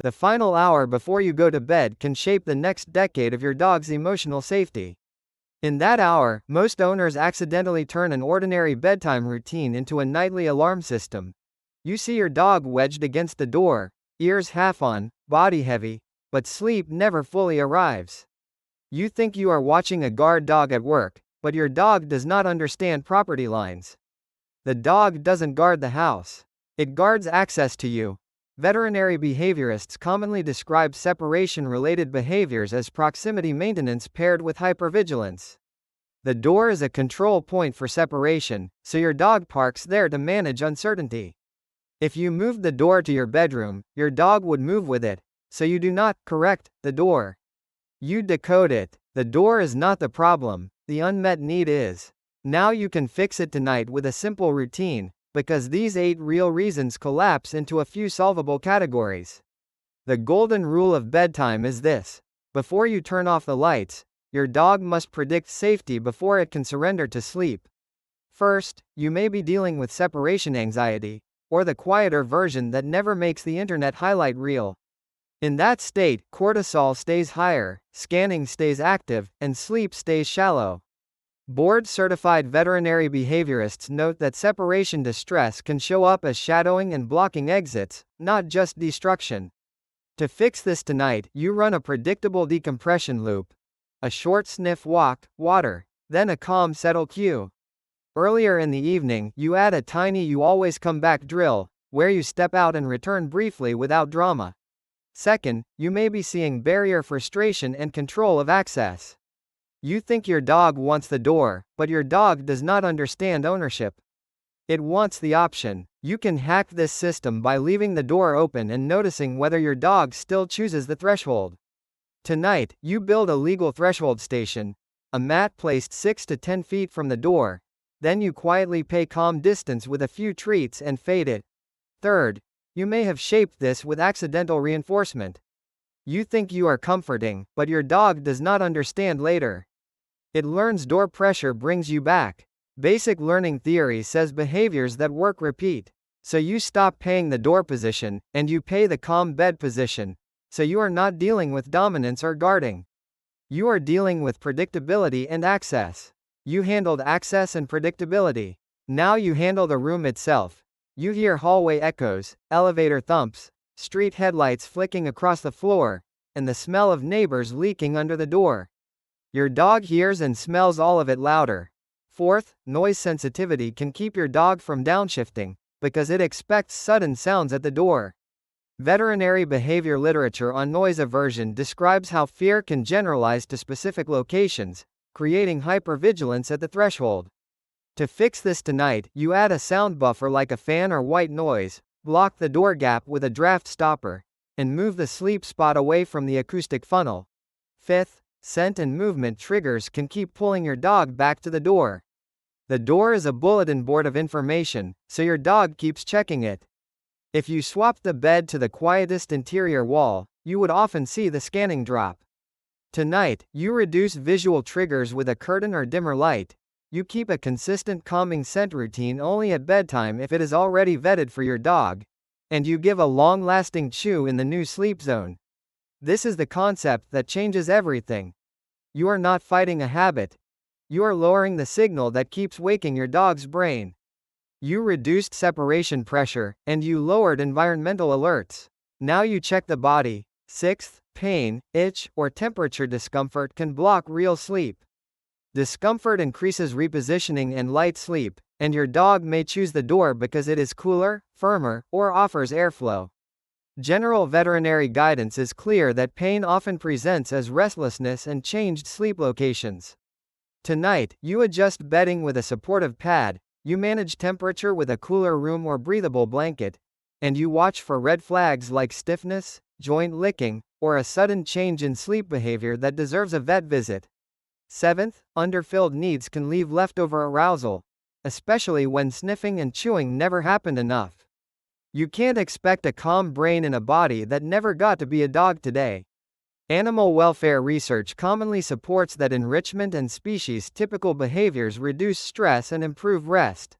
The final hour before you go to bed can shape the next decade of your dog's emotional safety. In that hour, most owners accidentally turn an ordinary bedtime routine into a nightly alarm system. You see your dog wedged against the door, ears half on, body heavy, but sleep never fully arrives. You think you are watching a guard dog at work, but your dog does not understand property lines. The dog doesn't guard the house. It guards access to you. Veterinary behaviorists commonly describe separation-related behaviors as proximity maintenance paired with hypervigilance. The door is a control point for separation, so your dog parks there to manage uncertainty. If you moved the door to your bedroom, your dog would move with it, so you do not correct the door. You decode it. The door is not the problem, the unmet need is. Now you can fix it tonight with a simple routine, because these 8 real reasons collapse into a few solvable categories. The golden rule of bedtime is this: before you turn off the lights, your dog must predict safety before it can surrender to sleep. First, you may be dealing with separation anxiety, or the quieter version that never makes the internet highlight reel. In that state, cortisol stays higher, scanning stays active, and sleep stays shallow. Board-certified veterinary behaviorists note that separation distress can show up as shadowing and blocking exits, not just destruction. To fix this tonight, you run a predictable decompression loop. A short sniff walk, water, then a calm settle cue. Earlier in the evening, you add a tiny "you always come back" drill, where you step out and return briefly without drama. Second, you may be seeing barrier frustration and control of access. You think your dog wants the door, but your dog does not understand ownership. It wants the option. You can hack this system by leaving the door open and noticing whether your dog still chooses the threshold. Tonight, you build a legal threshold station, a mat placed 6 to 10 feet from the door. Then you quietly pay calm distance with a few treats and fade it. Third, you may have shaped this with accidental reinforcement. You think you are comforting, but your dog does not understand later. It learns door pressure brings you back. Basic learning theory says behaviors that work repeat. So you stop paying the door position, and you pay the calm bed position. So you are not dealing with dominance or guarding. You are dealing with predictability and access. You handled access and predictability. Now you handle the room itself. You hear hallway echoes, elevator thumps, street headlights flicking across the floor, and the smell of neighbors leaking under the door. Your dog hears and smells all of it louder. Fourth, noise sensitivity can keep your dog from downshifting, because it expects sudden sounds at the door. Veterinary behavior literature on noise aversion describes how fear can generalize to specific locations, creating hypervigilance at the threshold. To fix this tonight, you add a sound buffer like a fan or white noise, block the door gap with a draft stopper, and move the sleep spot away from the acoustic funnel. Fifth, scent and movement triggers can keep pulling your dog back to the door. The door is a bulletin board of information, so your dog keeps checking it. If you swapped the bed to the quietest interior wall, you would often see the scanning drop. Tonight, you reduce visual triggers with a curtain or dimmer light. You keep a consistent calming scent routine only at bedtime if it is already vetted for your dog. And you give a long-lasting chew in the new sleep zone. This is the concept that changes everything. You are not fighting a habit. You are lowering the signal that keeps waking your dog's brain. You reduced separation pressure, and you lowered environmental alerts. Now you check the body. Sixth, pain, itch, or temperature discomfort can block real sleep. Discomfort increases repositioning and light sleep, and your dog may choose the door because it is cooler, firmer, or offers airflow. General veterinary guidance is clear that pain often presents as restlessness and changed sleep locations. Tonight, you adjust bedding with a supportive pad, you manage temperature with a cooler room or breathable blanket, and you watch for red flags like stiffness, joint licking, or a sudden change in sleep behavior that deserves a vet visit. Seventh, underfilled needs can leave leftover arousal, especially when sniffing and chewing never happened enough. You can't expect a calm brain in a body that never got to be a dog today. Animal welfare research commonly supports that enrichment and species-typical behaviors reduce stress and improve rest.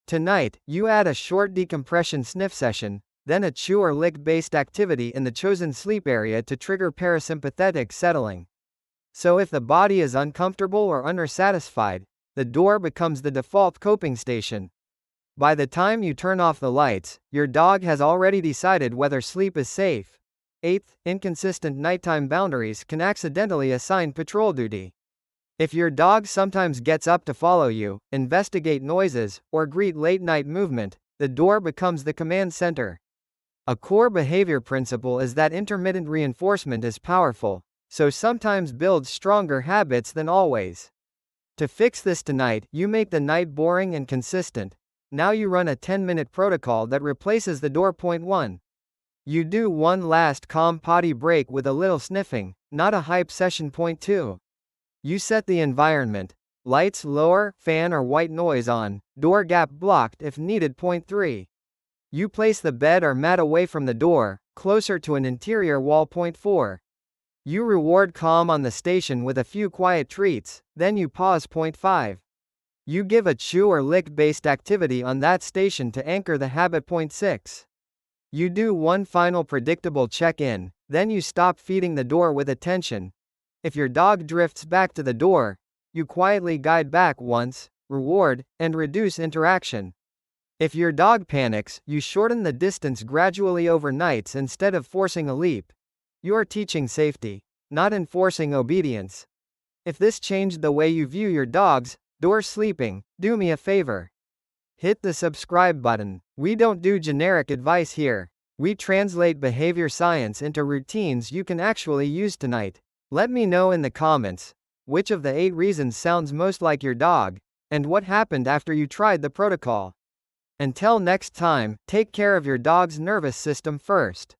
Tonight, you add a short decompression sniff session, then a chew or lick-based activity in the chosen sleep area to trigger parasympathetic settling. So if the body is uncomfortable or undersatisfied, the door becomes the default coping station. By the time you turn off the lights, your dog has already decided whether sleep is safe. 8th, inconsistent nighttime boundaries can accidentally assign patrol duty. If your dog sometimes gets up to follow you, investigate noises, or greet late-night movement, the door becomes the command center. A core behavior principle is that intermittent reinforcement is powerful, so sometimes builds stronger habits than always. To fix this tonight, you make the night boring and consistent. Now you run a 10-minute protocol that replaces the door. Point 1. You do one last calm potty break with a little sniffing, not a hype session. Point 2. You set the environment. Lights lower, fan or white noise on, door gap blocked if needed. Point 3. You place the bed or mat away from the door, closer to an interior wall. Point 4. You reward calm on the station with a few quiet treats, then you pause. Point 5. You give a chew or lick-based activity on that station to anchor the habit. Point 6. You do one final predictable check-in, then you stop feeding the door with attention. If your dog drifts back to the door, you quietly guide back once, reward, and reduce interaction. If your dog panics, you shorten the distance gradually over nights instead of forcing a leap. You are teaching safety, not enforcing obedience. If this changed the way you view your dog's door sleeping, do me a favor. Hit the subscribe button. We don't do generic advice here. We translate behavior science into routines you can actually use tonight. Let me know in the comments, which of the 8 reasons sounds most like your dog, and what happened after you tried the protocol. Until next time, take care of your dog's nervous system first.